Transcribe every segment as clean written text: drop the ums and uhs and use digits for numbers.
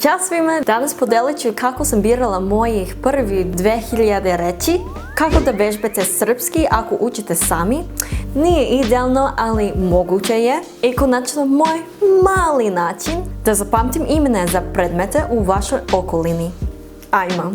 Ćao svima, danas podelit ću kako sam birala mojih prvi 2000 reči, kako da vežbate srpski ako učite sami. Nije idealno, ali moguće je. I konačno moj mali način da zapamtim imena za predmete u vašoj okolini. Ajmo!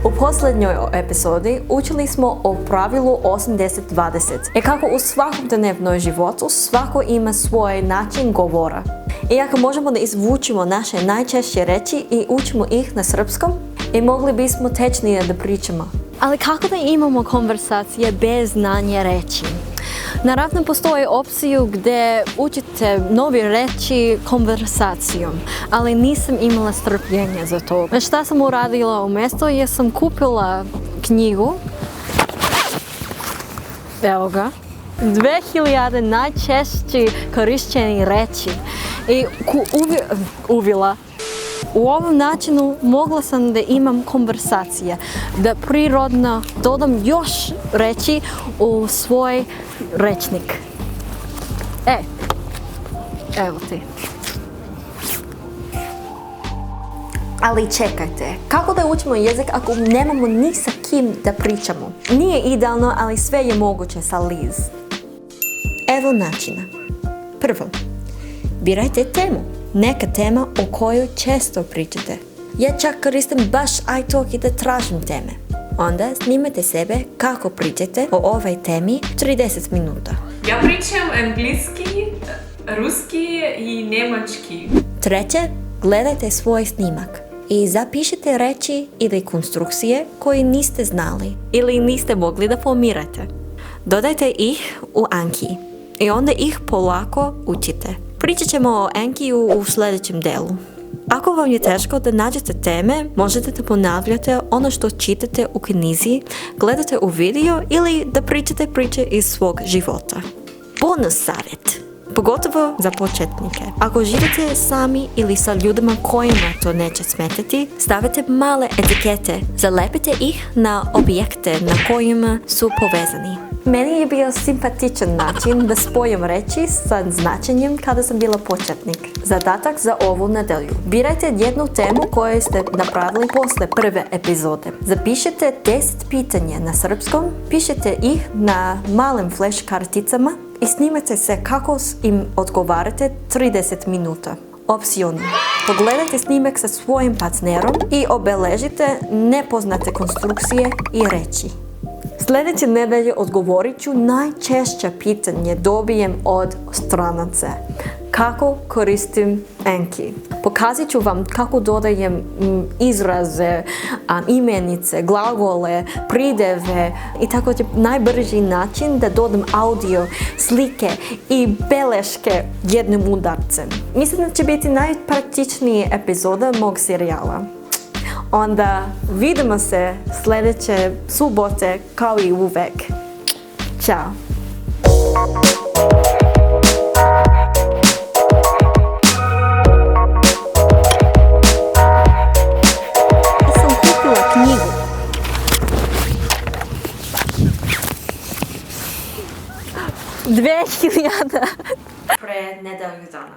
U posljednjoj epizodi učili smo o pravilu 80-20 i kako u svakodnevnom životu svako ima svoj način govora. I ako možemo da izvučimo naše najčešće reči i učimo ih na srpskom, i mogli bismo tečnije da pričamo. Ali kako da imamo konversacije bez znanja reči? Naravno postoji opciju gdje učite novi reči konversacijom, ali nisam imala strpljenja za to. Šta sam uradila umjesto je sam kupila knjigu, evo ga, 2000 najčešći korišćeni reči i uvila. U ovom načinu mogla sam da imam konversacije, da prirodno dodam još reči u svoj rečnik. Evo ti. Ali čekajte, kako da učimo jezik ako nemamo ni sa kim da pričamo? Nije idealno, ali sve je moguće sa Liz. Evo načina. Prvo, birajte temu. Neka tema o kojoj često pričate. Ja čak koristim baš iTalk i da tražim teme. Onda snimajte sebe kako pričate o ovoj temi 30 minuta. Ja pričam angliski, ruski i njemački. Treće, gledajte svoj snimak i zapišite reči ili konstrukcije koje niste znali ili niste mogli da formirate. Dodajte ih u Anki i onda ih polako učite. Pričat ćemo o Ankiju u sljedećem delu. Ako vam je teško da nađete teme, možete da ponavljate ono što čitate u knjizi, gledate u video ili da pričate priče iz svog života. Bonus savjet, pogotovo za početnike. Ako živite sami ili sa ljudima kojima to neće smetati, stavite male etikete, zalepite ih na objekte na kojima su povezani. Meni je bio simpatičan način da spojim reči sa značenjem kada sam bila početnik. Zadatak za ovu nedelju. Birajte jednu temu koju ste napravili posle prve epizode. Zapišite 10 pitanja na srpskom, pišite ih na malim flash karticama i snimajte se kako im odgovarate 30 minuta. Opcionalno. Pogledajte snimak sa svojim partnerom i obeležite nepoznate konstrukcije i reči. Sljedeće nedelje odgovorit ću najčešće pitanje dobijem od stranaca. Kako koristim Anki? Pokazat ću vam kako dodajem izraze, imenice, glagole, prideve i tako je najbrži način da dodam audio, slike i beleške jednim udarcem. Mislim da će biti najpraktičnija epizoda mog serijala. Onda vidimo se sljedeće subote kao i uvek. Ćao! Ja sam kupila knjigu. Pre nedelju dana.